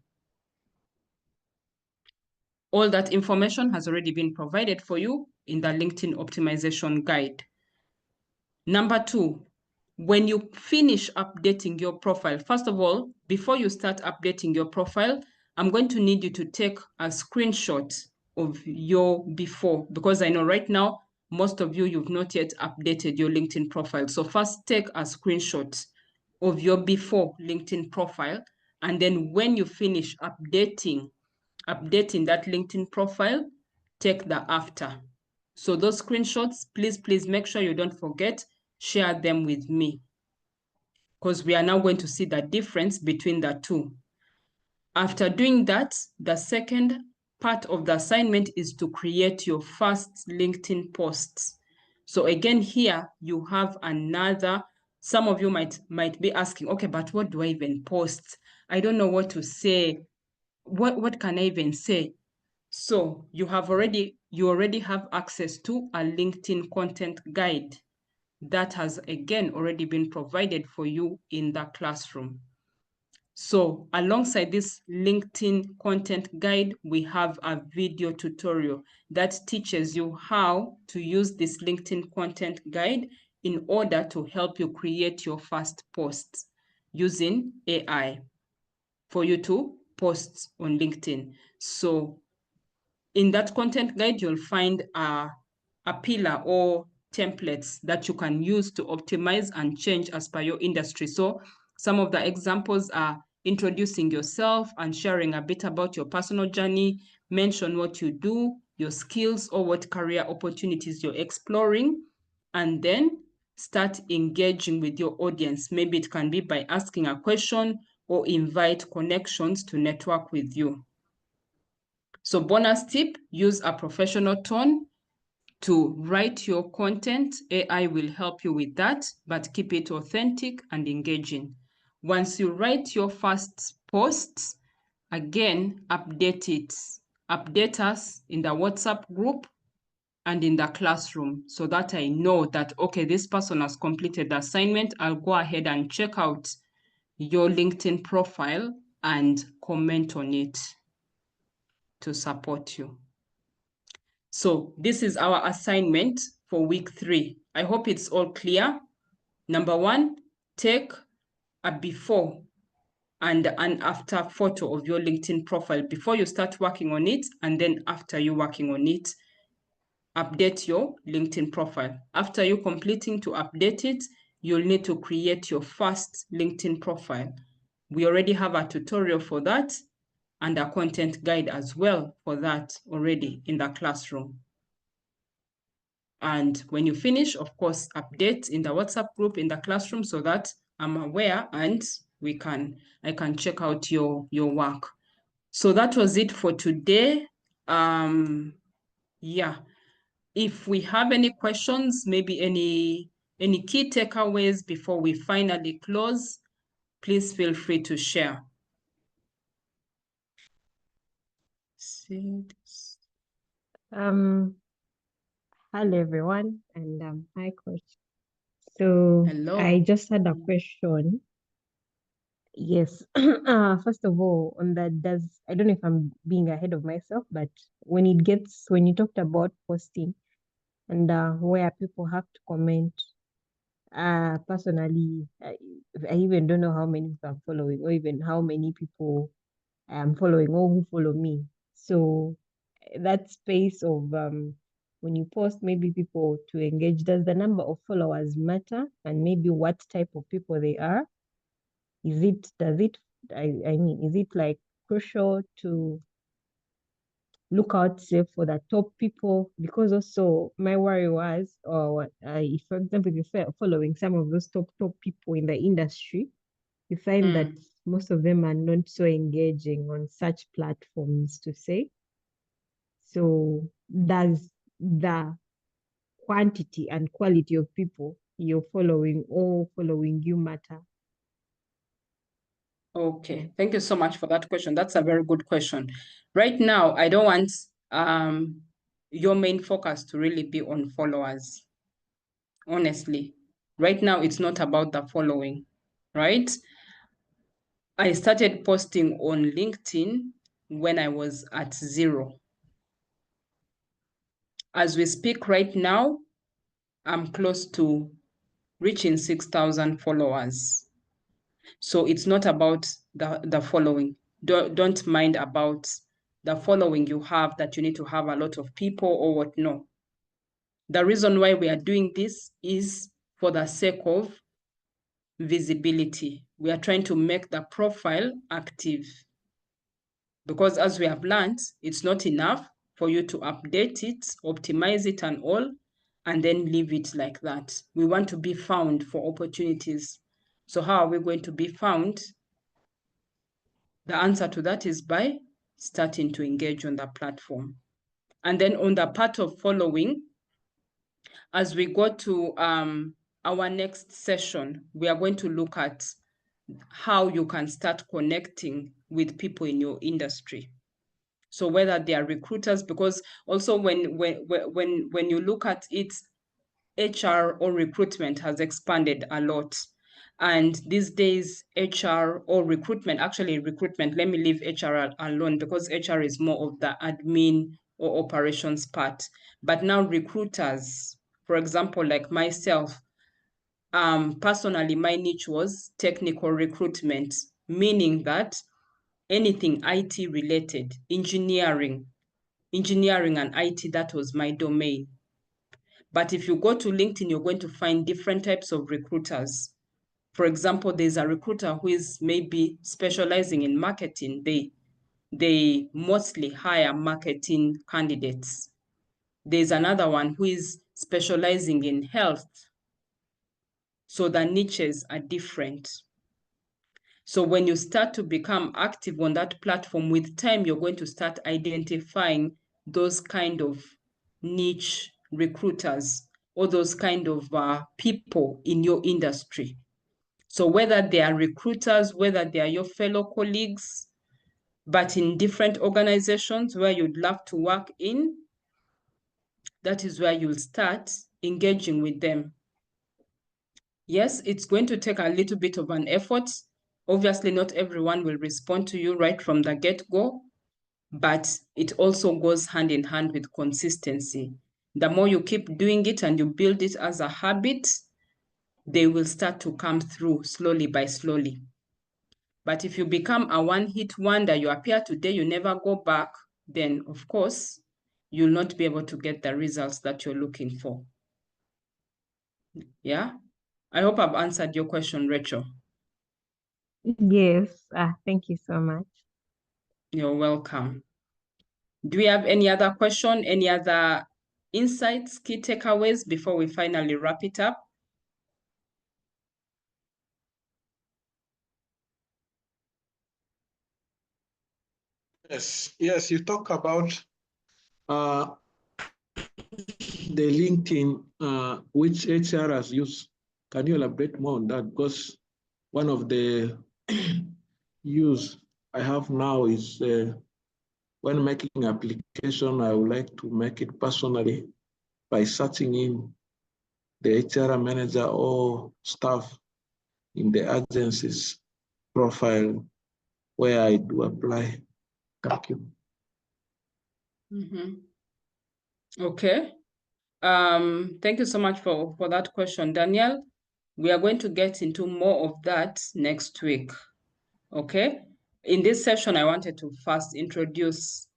All that information has already been provided for you in the LinkedIn optimization guide. Number 2, when you finish updating your profile, first of all, before you start updating your profile, I'm going to need you to take a screenshot of your before, because I know right now, most of you, you've not yet updated your LinkedIn profile. So first take a screenshot of your before LinkedIn profile. And then when you finish updating that LinkedIn profile, take the after. So those screenshots, please make sure you don't forget, share them with me, because we are now going to see the difference between the two. After doing that, the second part of the assignment is to create your first LinkedIn posts. So again, here you have another, some of you might be asking, okay, but what do I even post? I don't know what to say. What can I even say? So you already have access to a LinkedIn content guide that has again already been provided for you in the classroom. So alongside this LinkedIn content guide, we have a video tutorial that teaches you how to use this LinkedIn content guide in order to help you create your first posts using AI for you to post on LinkedIn. So in that content guide, you'll find a pillar or templates that you can use to optimize and change as per your industry. So some of the examples are introducing yourself and sharing a bit about your personal journey, mention what you do, your skills, or what career opportunities you're exploring, and then start engaging with your audience. Maybe it can be by asking a question or invite connections to network with you. So bonus tip, use a professional tone to write your content. AI will help you with that, but keep it authentic and engaging. Once you write your first posts, again, update it. Update us in the WhatsApp group and in the classroom so that I know that, okay, this person has completed the assignment. I'll go ahead and check out your LinkedIn profile and comment on it to support you. So this is our assignment for week 3. I hope it's all clear. Number 1, take a before and an after photo of your LinkedIn profile before you start working on it, and then after you working on it, update your LinkedIn profile. After you completing to update it, you'll need to create your first LinkedIn profile. We already have a tutorial for that and a content guide as well for that already in the classroom. And when you finish, of course, update in the WhatsApp group in the classroom so that I'm aware and I can check out your work. So that was it for today. Yeah. If we have any questions, maybe any key takeaways before we finally close, please feel free to share. Hello everyone, and hi coach. So Hello. I just had a question. Yes. First of all, on that, I don't know if I'm being ahead of myself, but when you talked about posting and where people have to comment, personally, I even don't know how many people I'm following, or even how many people I'm following, or who follow me. So that space of when you post, maybe people to engage, does the number of followers matter, and maybe what type of people they are? Is it like crucial to look out, say, for the top people? Because also my worry was, or if, for example, if you're following some of those top people in the industry, you find that most of them are not so engaging on such platforms, to say. So does the quantity and quality of people you're following or following you matter? Okay, thank you so much for that question. That's a very good question. Right now, I don't want your main focus to really be on followers. Honestly, right now, it's not about the following, right? I started posting on LinkedIn when I was at 0. As we speak right now, I'm close to reaching 6,000 followers. So it's not about the following. Don't mind about the following you have, that you need to have a lot of people or what. No. The reason why we are doing this is for the sake of visibility. We are trying to make the profile active. Because as we have learned, it's not enough for you to update it, optimize it and all, and then leave it like that. We want to be found for opportunities. So how are we going to be found? The answer to that is by starting to engage on the platform. And then on the part of following, as we go to our next session, we are going to look at how you can start connecting with people in your industry. So whether they are recruiters, because also when you look at it, HR or recruitment has expanded a lot. And these days, HR or recruitment, actually recruitment, let me leave HR alone because HR is more of the admin or operations part. But now recruiters, for example, like myself, personally, my niche was technical recruitment, meaning that anything IT related, engineering and IT, that was my domain. But if you go to LinkedIn, you're going to find different types of recruiters. For example, there's a recruiter who is maybe specializing in marketing. They mostly hire marketing candidates. There's another one who is specializing in health. So the niches are different. So when you start to become active on that platform, with time, you're going to start identifying those kind of niche recruiters or those kind of people in your industry. So whether they are recruiters, whether they are your fellow colleagues, but in different organizations where you'd love to work in, that is where you'll start engaging with them. Yes, it's going to take a little bit of an effort. Obviously, not everyone will respond to you right from the get-go, but it also goes hand in hand with consistency. The more you keep doing it and you build it as a habit, they will start to come through slowly by slowly. But if you become a one-hit wonder, you appear today, you never go back, then of course, you'll not be able to get the results that you're looking for. Yeah, I hope I've answered your question, Rachel. Yes, thank you so much. You're welcome. Do we have any other question, any other insights, key takeaways before we finally wrap it up? Yes, you talk about the LinkedIn, which HR has used. Can you elaborate more on that? Because one of the use I have now is when making application, I would like to make it personally by searching in the HR manager or staff in the agency's profile where I do apply. Thank you. Okay. Thank you so much for that question, Daniel. We are going to get into more of that next week. Okay. In this session, I wanted to first introduce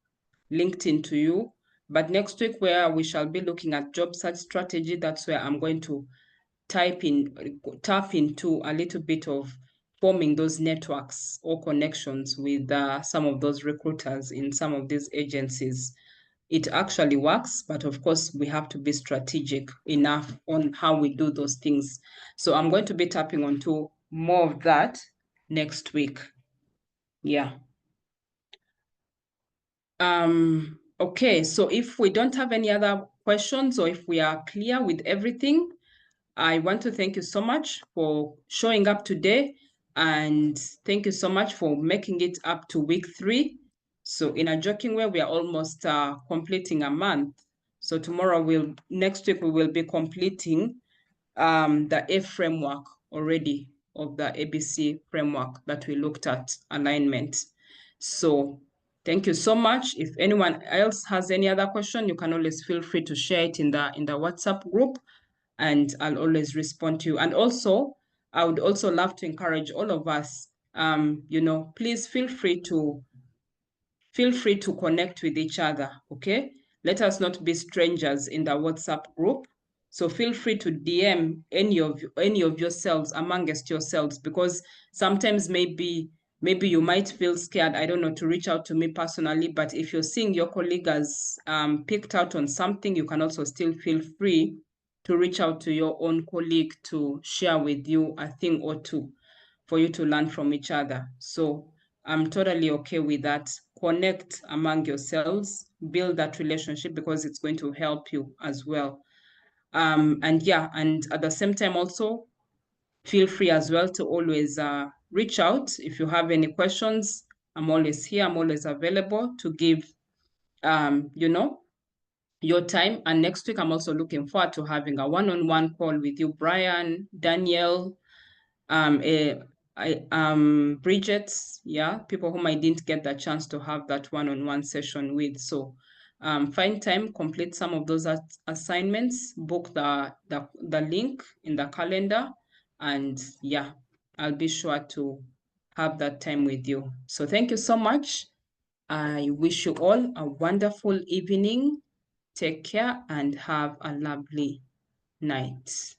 LinkedIn to you, but next week, where we shall be looking at job search strategy, that's where I'm going to tap into a little bit of forming those networks or connections with some of those recruiters in some of these agencies. It actually works, but of course, we have to be strategic enough on how we do those things. So I'm going to be tapping onto more of that next week. Yeah. Okay, so if we don't have any other questions or if we are clear with everything, I want to thank you so much for showing up today, and thank you so much for making it up to week 3. So in a joking way, we are almost completing a month. So next week, we will be completing the A framework already, of the ABC framework that we looked at, alignment. So thank you so much. If anyone else has any other question, you can always feel free to share it in the WhatsApp group, and I'll always respond to you. And also, I would also love to encourage all of us, please feel free to connect with each other, okay? Let us not be strangers in the WhatsApp group. So feel free to DM any of yourselves amongst yourselves, because sometimes maybe you might feel scared, I don't know, to reach out to me personally, but if you're seeing your colleague has picked out on something, you can also still feel free to reach out to your own colleague to share with you a thing or two for you to learn from each other. So I'm totally okay with that. Connect among yourselves, build that relationship, because it's going to help you as well. And at the same time also, feel free as well to always reach out if you have any questions. I'm always here. I'm always available to give, your time. And next week, I'm also looking forward to having a one-on-one call with you, Brian, Daniel, Bridget, people whom I didn't get the chance to have that one-on-one session with. So find time, complete some of those assignments, book the link in the calendar, And yeah, I'll be sure to have that time with you. So thank you so much. I wish you all a wonderful evening. Take care and have a lovely night.